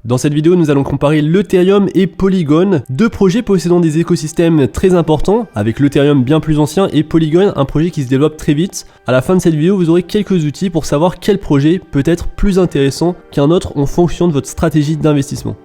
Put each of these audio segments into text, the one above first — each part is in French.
Dans cette vidéo, nous allons comparer l'Ethereum et Polygon, deux projets possédant des écosystèmes très importants, avec l'Ethereum bien plus ancien et Polygon, un projet qui se développe très vite. À la fin de cette vidéo, vous aurez quelques outils pour savoir quel projet peut être plus intéressant qu'un autre en fonction de votre stratégie d'investissement.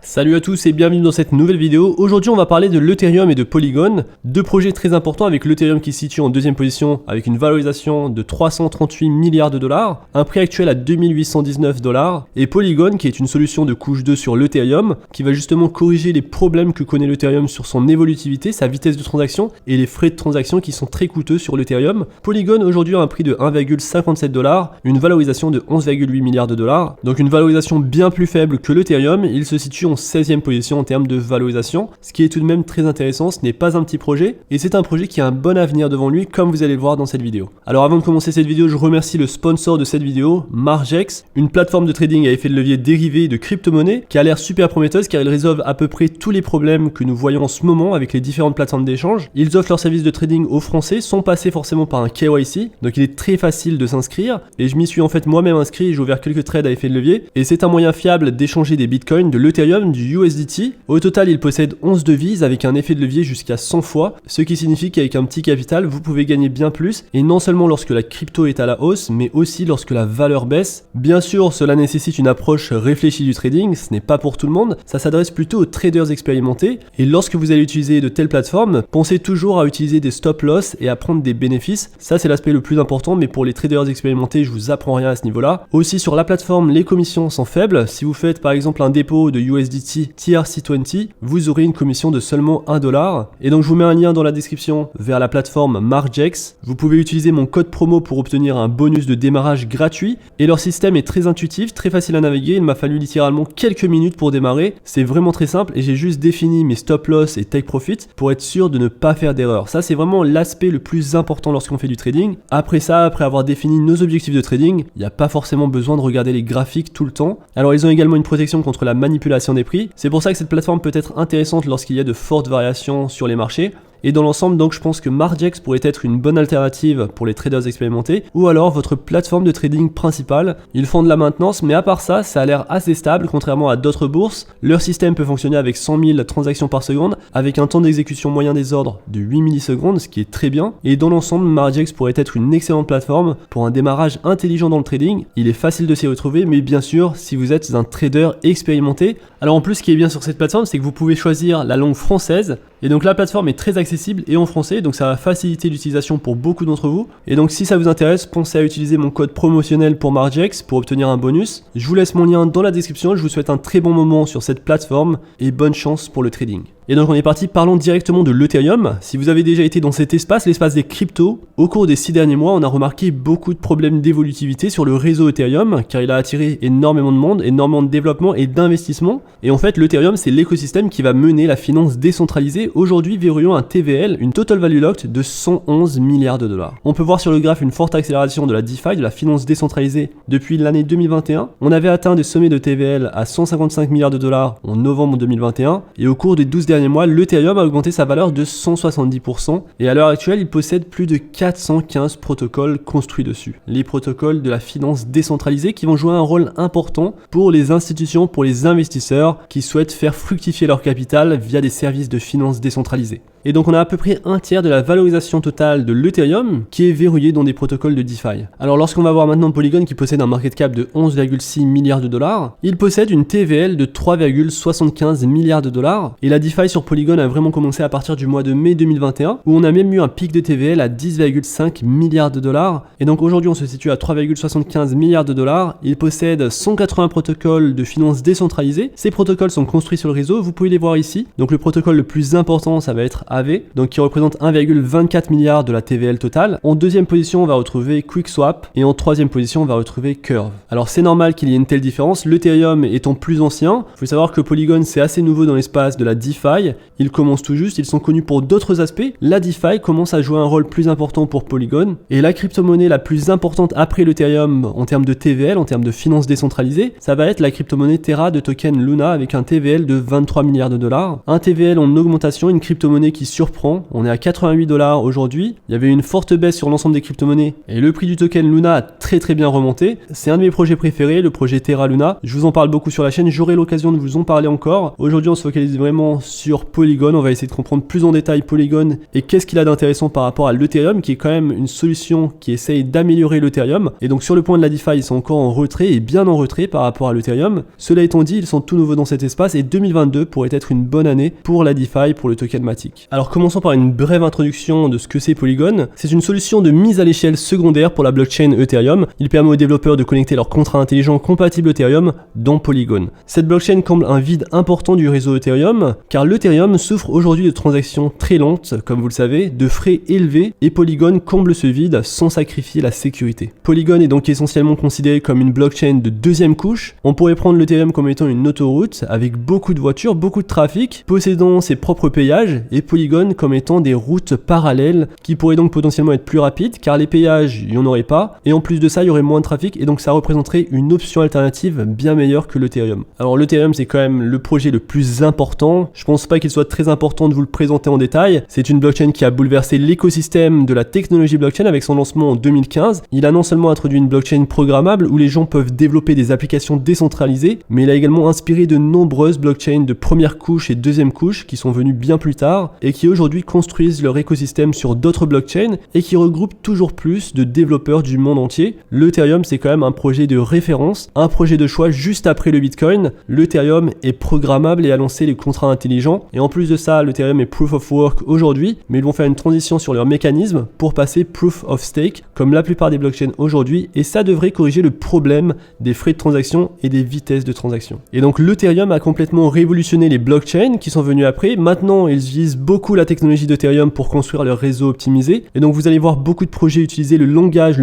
Salut à tous et bienvenue dans cette nouvelle vidéo. Aujourd'hui on va parler de l'Ethereum et de Polygon, deux projets très importants avec l'Ethereum qui se situe en deuxième position avec une valorisation de 338 milliards de dollars, un prix actuel à 2819 dollars, et Polygon qui est une solution de couche 2 sur l'Ethereum qui va justement corriger les problèmes que connaît l'Ethereum sur son évolutivité, sa vitesse de transaction et les frais de transaction qui sont très coûteux sur l'Ethereum. Polygon aujourd'hui a un prix de 1,57 dollars, une valorisation de 11,8 milliards de dollars, donc une valorisation bien plus faible que l'Ethereum. Il se situe en 16e position en termes de valorisation, ce qui est tout de même très intéressant. Ce n'est pas un petit projet et c'est un projet qui a un bon avenir devant lui comme vous allez le voir dans cette vidéo. Alors avant de commencer cette vidéo, je remercie le sponsor de cette vidéo, Margex, une plateforme de trading à effet de levier dérivé de crypto-monnaies qui a l'air super prometteuse car ils résolvent à peu près tous les problèmes que nous voyons en ce moment avec les différentes plateformes d'échange. Ils offrent leurs services de trading aux Français sans passer forcément par un KYC, donc il est très facile de s'inscrire et je m'y suis en fait moi-même inscrit, j'ai ouvert quelques trades à effet de levier et c'est un moyen fiable d'échanger des bitcoins, de l'Ethereum, du USDT. Au total, il possède 11 devises avec un effet de levier jusqu'à 100 fois, ce qui signifie qu'avec un petit capital, vous pouvez gagner bien plus, et non seulement lorsque la crypto est à la hausse, mais aussi lorsque la valeur baisse. Bien sûr, cela nécessite une approche réfléchie du trading, ce n'est pas pour tout le monde, ça s'adresse plutôt aux traders expérimentés, et lorsque vous allez utiliser de telles plateformes, pensez toujours à utiliser des stop loss et à prendre des bénéfices. Ça, c'est l'aspect le plus important, mais pour les traders expérimentés, je vous apprends rien à ce niveau-là. Aussi, sur la plateforme, les commissions sont faibles. Si vous faites par exemple un dépôt de USDT TRC20, vous aurez une commission de seulement 1 $. Et donc je vous mets un lien dans la description vers la plateforme Margex. Vous pouvez utiliser mon code promo pour obtenir un bonus de démarrage gratuit. Et leur système est très intuitif, très facile à naviguer. Il m'a fallu littéralement quelques minutes pour démarrer. C'est vraiment très simple et j'ai juste défini mes stop loss et take profit pour être sûr de ne pas faire d'erreur. Ça, c'est vraiment l'aspect le plus important lorsqu'on fait du trading. Après ça, après avoir défini nos objectifs de trading, il n'y a pas forcément besoin de regarder les graphiques tout le temps. Alors ils ont également une protection contre la manipulation des prix. C'est pour ça que cette plateforme peut être intéressante lorsqu'il y a de fortes variations sur les marchés. Et dans l'ensemble, donc, je pense que Margex pourrait être une bonne alternative pour les traders expérimentés ou alors votre plateforme de trading principale. Ils font de la maintenance, mais à part ça, ça a l'air assez stable contrairement à d'autres bourses. Leur système peut fonctionner avec 100 000 transactions par seconde, avec un temps d'exécution moyen des ordres de 8 millisecondes, ce qui est très bien. Et dans l'ensemble, Margex pourrait être une excellente plateforme pour un démarrage intelligent dans le trading. Il est facile de s'y retrouver, mais bien sûr, si vous êtes un trader expérimenté. Alors en plus, ce qui est bien sur cette plateforme, c'est que vous pouvez choisir la langue française. Et donc la plateforme est très accessible et en français, donc ça va faciliter l'utilisation pour beaucoup d'entre vous. Et donc si ça vous intéresse, pensez à utiliser mon code promotionnel pour Margex pour obtenir un bonus. Je vous laisse mon lien dans la description, je vous souhaite un très bon moment sur cette plateforme et bonne chance pour le trading. Et donc on est parti, parlons directement de l'Ethereum. Si vous avez déjà été dans cet espace, l'espace des cryptos, au cours des 6 derniers mois, on a remarqué beaucoup de problèmes d'évolutivité sur le réseau Ethereum, car il a attiré énormément de monde, énormément de développement et d'investissement. Et en fait, l'Ethereum, c'est l'écosystème qui va mener la finance décentralisée. Aujourd'hui, verrouillons un TVL, une Total Value Locked de 111 milliards de dollars. On peut voir sur le graphe une forte accélération de la DeFi, de la finance décentralisée, depuis l'année 2021. On avait atteint des sommets de TVL à 155 milliards de dollars en novembre 2021, et au cours des 12 derniers mois, l'Ethereum a augmenté sa valeur de 170% et à l'heure actuelle, il possède plus de 415 protocoles construits dessus. Les protocoles de la finance décentralisée qui vont jouer un rôle important pour les institutions, pour les investisseurs qui souhaitent faire fructifier leur capital via des services de finance décentralisée. Et donc on a à peu près un tiers de la valorisation totale de l'Ethereum qui est verrouillée dans des protocoles de DeFi. Alors lorsqu'on va voir maintenant Polygon qui possède un market cap de 11,6 milliards de dollars, il possède une TVL de 3,75 milliards de dollars et la DeFi sur Polygon a vraiment commencé à partir du mois de mai 2021 où on a même eu un pic de TVL à 10,5 milliards de dollars et donc aujourd'hui on se situe à 3,75 milliards de dollars. Il possède 180 protocoles de finance décentralisée. Ces protocoles sont construits sur le réseau, vous pouvez les voir ici. Donc le protocole le plus important ça va être AV, donc qui représente 1,24 milliard de la TVL totale. En deuxième position, on va retrouver QuickSwap et en troisième position, on va retrouver Curve. Alors c'est normal qu'il y ait une telle différence, l'Ethereum étant plus ancien. Il faut savoir que Polygon c'est assez nouveau dans l'espace de la DeFi, ils commencent tout juste, ils sont connus pour d'autres aspects. La DeFi commence à jouer un rôle plus important pour Polygon et la crypto-monnaie la plus importante après l'Ethereum en termes de TVL, en termes de finance décentralisée, ça va être la crypto-monnaie Terra de token Luna avec un TVL de 23 milliards de dollars. Un TVL en augmentation, une crypto-monnaie qui qui surprend. On est à 88 $ aujourd'hui. Il y avait une forte baisse sur l'ensemble des crypto-monnaies et le prix du token Luna a très bien remonté. C'est un de mes projets préférés, le projet Terra Luna. Je vous en parle beaucoup sur la chaîne, j'aurai l'occasion de vous en parler encore. Aujourd'hui, on se focalise vraiment sur Polygon. On va essayer de comprendre plus en détail Polygon et qu'est-ce qu'il a d'intéressant par rapport à l'Ethereum, qui est quand même une solution qui essaye d'améliorer l'Ethereum. Et donc sur le point de la DeFi, ils sont encore en retrait et bien en retrait par rapport à l'Ethereum. Cela étant dit, ils sont tout nouveaux dans cet espace et 2022 pourrait être une bonne année pour la DeFi, pour le token Matic. Alors commençons par une brève introduction de ce que c'est Polygon. C'est une solution de mise à l'échelle secondaire pour la blockchain Ethereum. Il permet aux développeurs de connecter leurs contrats intelligents compatibles Ethereum dans Polygon. Cette blockchain comble un vide important du réseau Ethereum, car l'Ethereum souffre aujourd'hui de transactions très lentes, comme vous le savez, de frais élevés, et Polygon comble ce vide sans sacrifier la sécurité. Polygon est donc essentiellement considéré comme une blockchain de deuxième couche. On pourrait prendre l'Ethereum comme étant une autoroute avec beaucoup de voitures, beaucoup de trafic, possédant ses propres péages, et Polygon comme étant des routes parallèles qui pourraient donc potentiellement être plus rapides, car les péages, il n'y en aurait pas, et en plus de ça, il y aurait moins de trafic, et donc ça représenterait une option alternative bien meilleure que l'Ethereum. Alors l'Ethereum, c'est quand même le projet le plus important. Je pense pas qu'il soit très important de vous le présenter en détail. C'est une blockchain qui a bouleversé l'écosystème de la technologie blockchain avec son lancement en 2015. Il a non seulement introduit une blockchain programmable où les gens peuvent développer des applications décentralisées, mais il a également inspiré de nombreuses blockchains de première couche et deuxième couche qui sont venues bien plus tard et qui aujourd'hui construisent leur écosystème sur d'autres blockchains et qui regroupent toujours plus de développeurs du monde entier. L'Ethereum, c'est quand même un projet de référence, un projet de choix juste après le Bitcoin. L'Ethereum est programmable et a lancé les contrats intelligents. Et en plus de ça, l'Ethereum est Proof of Work aujourd'hui, mais ils vont faire une transition sur leur mécanisme pour passer Proof of Stake, comme la plupart des blockchains aujourd'hui, et ça devrait corriger le problème des frais de transaction et des vitesses de transaction. Et donc l'Ethereum a complètement révolutionné les blockchains qui sont venus après. Maintenant, ils utilisent beaucoup la technologie d'Ethereum pour construire leur réseau optimisé. Et donc vous allez voir beaucoup de projets utiliser le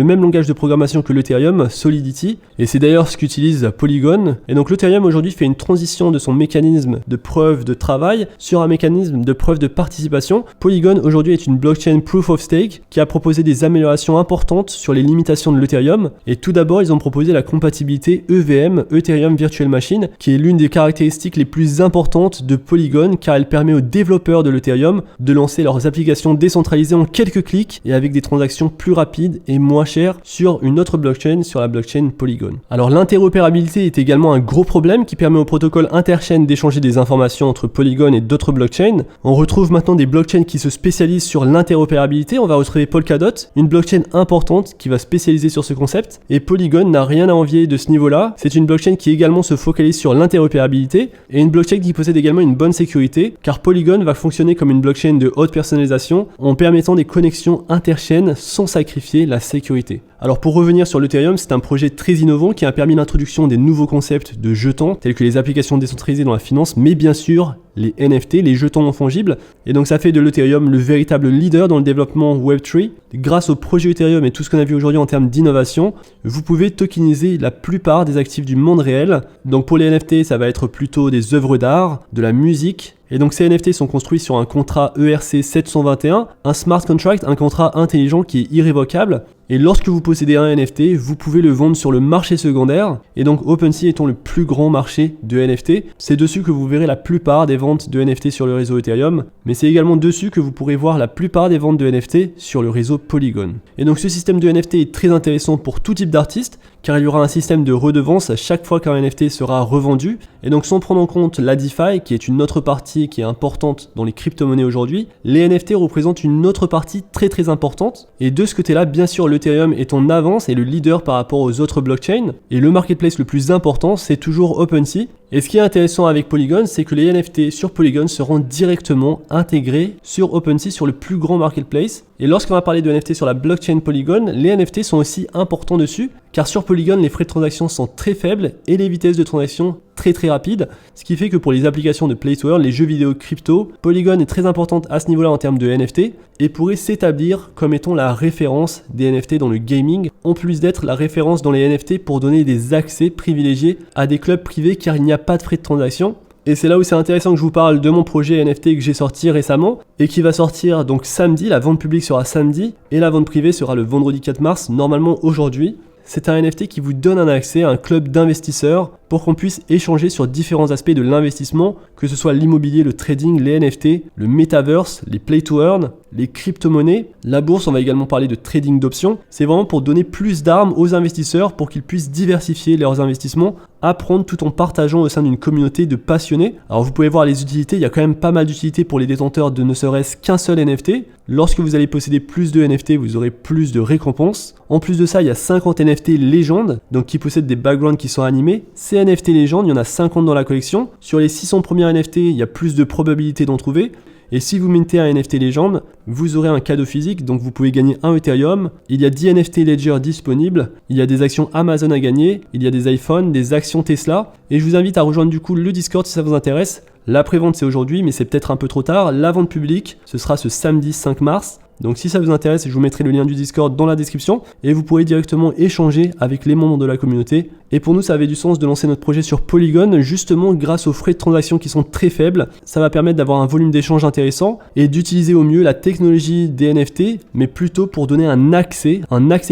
même langage de programmation que l'Ethereum, Solidity. Et c'est d'ailleurs ce qu'utilise Polygon. Et donc l'Ethereum aujourd'hui fait une transition de son mécanisme de preuve de travail sur un mécanisme de preuve de participation. Polygon aujourd'hui est une blockchain Proof of Stake qui a proposé des améliorations importantes sur les limitations de l'Ethereum. Et tout d'abord, ils ont proposé la compatibilité EVM, Ethereum Virtual Machine, qui est l'une des caractéristiques les plus importantes de Polygon car elle permet aux développeurs de l'Ethereum de lancer leurs applications décentralisées en quelques clics et avec des transactions plus rapides et moins chères sur une autre blockchain, sur la blockchain Polygon. Alors l'interopérabilité est également un gros problème qui permet au protocole interchain d'échanger des informations entre Polygon et d'autres blockchains. On retrouve maintenant des blockchains qui se spécialisent sur l'interopérabilité. On va retrouver Polkadot, une blockchain importante qui va spécialiser sur ce concept, et Polygon n'a rien à envier de ce niveau-là. C'est une blockchain qui également se focalise sur l'interopérabilité et une blockchain qui possède également une bonne sécurité car Polygon va fonctionner comme une blockchain de haute personnalisation en permettant des connexions interchaînes sans sacrifier la sécurité. Alors pour revenir sur l'Ethereum, c'est un projet très innovant qui a permis l'introduction des nouveaux concepts de jetons tels que les applications décentralisées dans la finance, mais bien sûr les NFT, les jetons non fongibles. Et donc ça fait de l'Ethereum le véritable leader dans le développement Web3. Grâce au projet Ethereum et tout ce qu'on a vu aujourd'hui en termes d'innovation, vous pouvez tokeniser la plupart des actifs du monde réel. Donc pour les NFT, ça va être plutôt des œuvres d'art, de la musique. Et donc ces NFT sont construits sur un contrat ERC 721, un smart contract, un contrat intelligent qui est irrévocable. Et lorsque vous possédez un NFT, vous pouvez le vendre sur le marché secondaire. Et donc OpenSea étant le plus grand marché de NFT, c'est dessus que vous verrez la plupart des ventes de NFT sur le réseau Ethereum. Mais c'est également dessus que vous pourrez voir la plupart des ventes de NFT sur le réseau Polygon. Et donc ce système de NFT est très intéressant pour tout type d'artiste, car il y aura un système de redevance à chaque fois qu'un NFT sera revendu. Et donc sans prendre en compte la DeFi, qui est une autre partie qui est importante dans les crypto-monnaies aujourd'hui, les NFT représentent une autre partie très importante. Et de ce côté-là, bien sûr, l'Ethereum est en avance et le leader par rapport aux autres blockchains. Et le marketplace le plus important, c'est toujours OpenSea. Et ce qui est intéressant avec Polygon, c'est que les NFT sur Polygon seront directement intégrés sur OpenSea, sur le plus grand marketplace. Et lorsqu'on va parler de NFT sur la blockchain Polygon, les NFT sont aussi importants dessus, car sur Polygon, les frais de transaction sont très faibles et les vitesses de transaction très rapides, ce qui fait que pour les applications de Play to Earn, les jeux vidéo crypto, Polygon est très importante à ce niveau-là en termes de NFT et pourrait s'établir comme étant la référence des NFT dans le gaming, en plus d'être la référence dans les NFT pour donner des accès privilégiés à des clubs privés car il n'y a pas de frais de transaction. Et c'est là où c'est intéressant que je vous parle de mon projet NFT que j'ai sorti récemment et qui va sortir donc samedi. La vente publique sera samedi et la vente privée sera le vendredi 4 mars, normalement aujourd'hui. c'est un NFT qui vous donne un accès à un club d'investisseurs pour qu'on puisse échanger sur différents aspects de l'investissement, que ce soit l'immobilier, le trading, les NFT, le metaverse, les play to earn, les crypto-monnaies, la bourse. On va également parler de trading d'options. C'est vraiment pour donner plus d'armes aux investisseurs pour qu'ils puissent diversifier leurs investissements, apprendre tout en partageant au sein d'une communauté de passionnés. Alors vous pouvez voir les utilités, il y a quand même pas mal d'utilités pour les détenteurs de ne serait-ce qu'un seul NFT. Lorsque vous allez posséder plus de NFT, vous aurez plus de récompenses. En plus de ça, il y a 50 NFT légendes, donc qui possèdent des backgrounds qui sont animés. Ces NFT légendes, il y en a 50 dans la collection. Sur les 600 premiers NFT, il y a plus de probabilité d'en trouver. Et si vous mintez un NFT légende, vous aurez un cadeau physique, donc vous pouvez gagner un Ethereum. Il y a 10 NFT Ledger disponibles, il y a des actions Amazon à gagner, il y a des iPhones, des actions Tesla. Et je vous invite à rejoindre du coup le Discord si ça vous intéresse. La prévente c'est aujourd'hui, mais c'est peut-être un peu trop tard. La vente publique, ce sera ce samedi 5 mars. Donc si ça vous intéresse, je vous mettrai le lien du Discord dans la description et vous pourrez directement échanger avec les membres de la communauté. Et pour nous, ça avait du sens de lancer notre projet sur Polygon, justement grâce aux frais de transaction qui sont très faibles. Ça va permettre d'avoir un volume d'échange intéressant et d'utiliser au mieux la technologie des NFT, mais plutôt pour donner un accès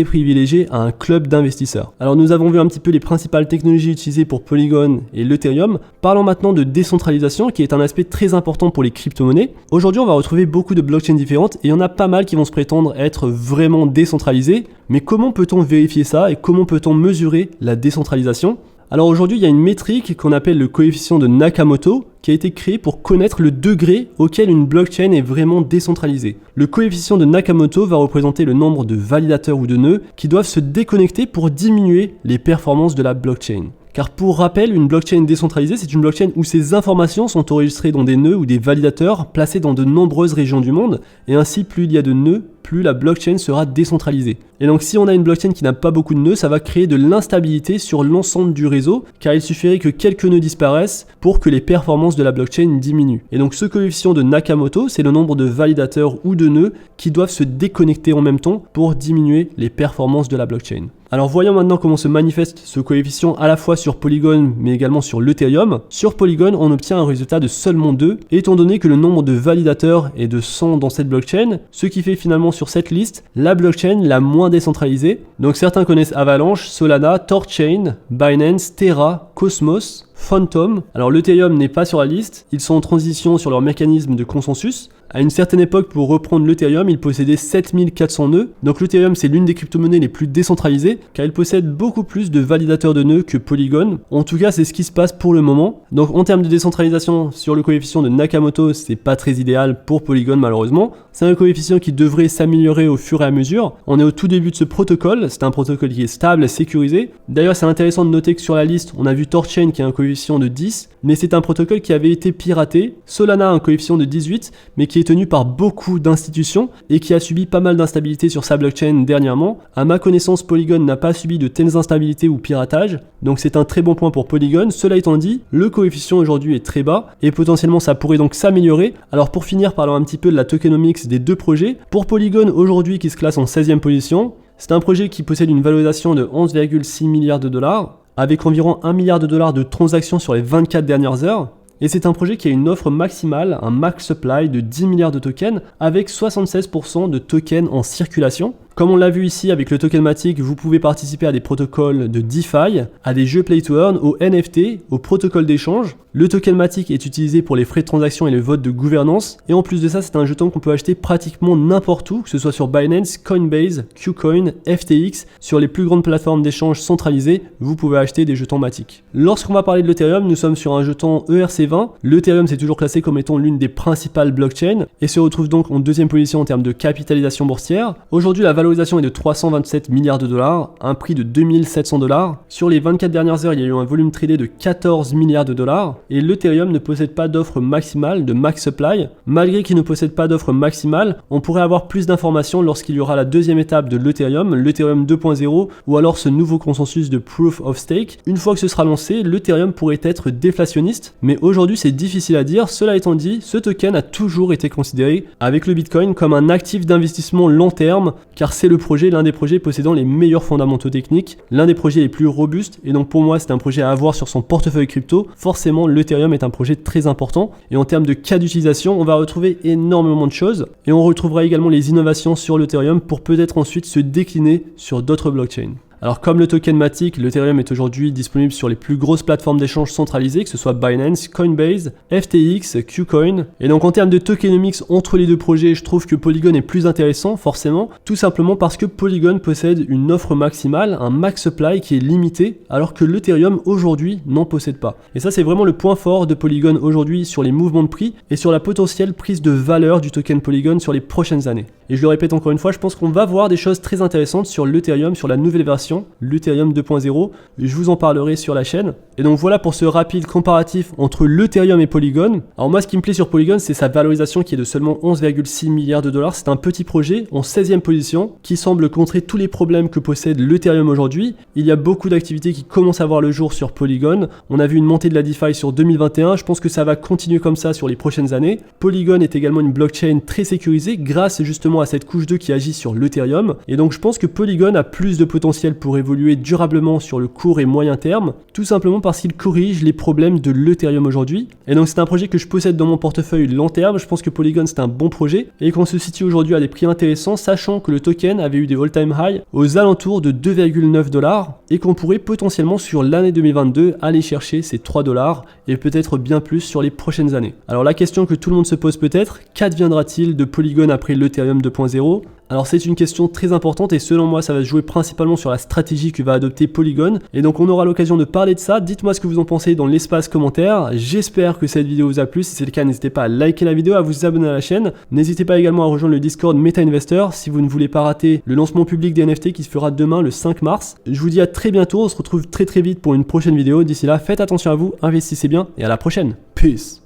privilégié à un club d'investisseurs. Alors nous avons vu un petit peu les principales technologies utilisées pour Polygon et l'Ethereum. Parlons maintenant de décentralisation, qui est un aspect très important pour les crypto-monnaies. Aujourd'hui, on va retrouver beaucoup de blockchains différentes et il y en a pas mal qui vont se prétendre être vraiment décentralisées. Mais comment peut-on vérifier ça et comment peut-on mesurer la décentralisation ? Alors aujourd'hui, il y a une métrique qu'on appelle le coefficient de Nakamoto qui a été créé pour connaître le degré auquel une blockchain est vraiment décentralisée. Le coefficient de Nakamoto va représenter le nombre de validateurs ou de nœuds qui doivent se déconnecter pour diminuer les performances de la blockchain. Car pour rappel, une blockchain décentralisée, c'est une blockchain où ces informations sont enregistrées dans des nœuds ou des validateurs placés dans de nombreuses régions du monde, et ainsi plus il y a de nœuds, plus la blockchain sera décentralisée. Et donc si on a une blockchain qui n'a pas beaucoup de nœuds, ça va créer de l'instabilité sur l'ensemble du réseau, car il suffirait que quelques nœuds disparaissent pour que les performances de la blockchain diminuent. Et donc ce coefficient de Nakamoto, c'est le nombre de validateurs ou de nœuds qui doivent se déconnecter en même temps pour diminuer les performances de la blockchain. Alors voyons maintenant comment se manifeste ce coefficient à la fois sur Polygon mais également sur l'Ethereum. Sur Polygon, on obtient un résultat de seulement 2, étant donné que le nombre de validateurs est de 100 dans cette blockchain, ce qui fait finalement sur cette liste la blockchain la moins décentralisée. Donc certains connaissent Avalanche, Solana, Thorchain, Binance, Terra, Cosmos, Phantom. Alors l'Ethereum n'est pas sur la liste, ils sont en transition sur leur mécanisme de consensus. À une certaine époque, pour reprendre l'Ethereum, il possédait 7400 nœuds. Donc l'Ethereum, c'est l'une des crypto-monnaies les plus décentralisées, car il possède beaucoup plus de validateurs de nœuds que Polygon. En tout cas, c'est ce qui se passe pour le moment. Donc en termes de décentralisation, sur le coefficient de Nakamoto, c'est pas très idéal pour Polygon malheureusement. C'est un coefficient qui devrait s'améliorer au fur et à mesure. On est au tout début de ce protocole, c'est un protocole qui est stable, sécurisé. D'ailleurs, c'est intéressant de noter que sur la liste, on a vu Thorchain qui a un coefficient de 10, mais c'est un protocole qui avait été piraté. Solana a un coefficient de 18, mais qui est tenu par beaucoup d'institutions et qui a subi pas mal d'instabilité sur sa blockchain dernièrement. À ma connaissance, Polygon n'a pas subi de telles instabilités ou piratages, donc c'est un très bon point pour Polygon. Cela étant dit, le coefficient aujourd'hui est très bas et potentiellement ça pourrait donc s'améliorer. Alors pour finir, parlons un petit peu de la tokenomics des deux projets. Pour Polygon aujourd'hui qui se classe en 16e position, c'est un projet qui possède une valorisation de 11,6 milliards de dollars avec environ 1 milliard de dollars de transactions sur les 24 dernières heures. Et c'est un projet qui a une offre maximale, un max supply de 10 milliards de tokens avec 76% de tokens en circulation. Comme on l'a vu ici avec le Tokenmatic, vous pouvez participer à des protocoles de DeFi, à des jeux Play to Earn, aux NFT, aux protocoles d'échange. Le Tokenmatic est utilisé pour les frais de transaction et les votes de gouvernance. Et en plus de ça, c'est un jeton qu'on peut acheter pratiquement n'importe où, que ce soit sur Binance, Coinbase, KuCoin, FTX. Sur les plus grandes plateformes d'échange centralisées, vous pouvez acheter des jetons Matic. Lorsqu'on va parler de l'Ethereum, nous sommes sur un jeton ERC20. L'Ethereum c'est toujours classé comme étant l'une des principales blockchains et se retrouve donc en deuxième position en termes de capitalisation boursière. Aujourd'hui, la valorisation est de 327 milliards de dollars, un prix de 2700 dollars. Sur les 24 dernières heures, il y a eu un volume tradé de 14 milliards de dollars et l'Ethereum ne possède pas d'offre maximale de max supply. Malgré qu'il ne possède pas d'offre maximale, on pourrait avoir plus d'informations lorsqu'il y aura la deuxième étape de l'Ethereum 2.0 ou alors ce nouveau consensus de Proof of Stake. Une fois que ce sera lancé, l'Ethereum pourrait être déflationniste, mais aujourd'hui c'est difficile à dire. Cela étant dit, ce token a toujours été considéré avec le Bitcoin comme un actif d'investissement long terme car c'est l'un des projets possédant les meilleurs fondamentaux techniques, l'un des projets les plus robustes et donc pour moi c'est un projet à avoir sur son portefeuille crypto. Forcément l'Ethereum est un projet très important et en termes de cas d'utilisation on va retrouver énormément de choses et on retrouvera également les innovations sur l'Ethereum pour peut-être ensuite se décliner sur d'autres blockchains. Alors comme le token Matic, l'Ethereum est aujourd'hui disponible sur les plus grosses plateformes d'échange centralisées, que ce soit Binance, Coinbase, FTX, KuCoin. Et donc en termes de tokenomics entre les deux projets, je trouve que Polygon est plus intéressant, forcément, tout simplement parce que Polygon possède une offre maximale, un max supply qui est limité, alors que l'Ethereum aujourd'hui n'en possède pas. Et ça c'est vraiment le point fort de Polygon aujourd'hui sur les mouvements de prix et sur la potentielle prise de valeur du token Polygon sur les prochaines années. Et je le répète encore une fois, je pense qu'on va voir des choses très intéressantes sur l'Ethereum, sur la nouvelle version, l'Ethereum 2.0. Je vous en parlerai sur la chaîne. Et donc voilà pour ce rapide comparatif entre l'Ethereum et Polygon. Alors moi, ce qui me plaît sur Polygon, c'est sa valorisation qui est de seulement 11,6 milliards de dollars. C'est un petit projet en 16e position qui semble contrer tous les problèmes que possède l'Ethereum aujourd'hui. Il y a beaucoup d'activités qui commencent à voir le jour sur Polygon. On a vu une montée de la DeFi sur 2021. Je pense que ça va continuer comme ça sur les prochaines années. Polygon est également une blockchain très sécurisée grâce justement à cette couche 2 qui agit sur l'Ethereum. Et donc je pense que Polygon a plus de potentiel pour évoluer durablement sur le court et moyen terme, tout simplement parce qu'il corrige les problèmes de l'Ethereum aujourd'hui. Et donc c'est un projet que je possède dans mon portefeuille long terme. Je pense que Polygon c'est un bon projet et qu'on se situe aujourd'hui à des prix intéressants, sachant que le token avait eu des all-time high aux alentours de 2,9 $, et qu'on pourrait potentiellement sur l'année 2022 aller chercher ces 3 $ et peut-être bien plus sur les prochaines années. Alors la question que tout le monde se pose peut-être, qu'adviendra-t-il de Polygon après l'Ethereum 2.0 ? Alors c'est une question très importante et selon moi ça va se jouer principalement sur la stratégie que va adopter Polygon. Et donc on aura l'occasion de parler de ça. Dites-moi ce que vous en pensez dans l'espace commentaire. J'espère que cette vidéo vous a plu. Si c'est le cas, n'hésitez pas à liker la vidéo, à vous abonner à la chaîne. N'hésitez pas également à rejoindre le Discord Meta Investor si vous ne voulez pas rater le lancement public des NFT qui se fera demain le 5 mars. Je vous dis à très bientôt, on se retrouve très vite pour une prochaine vidéo. D'ici là, faites attention à vous, investissez bien et à la prochaine. Peace.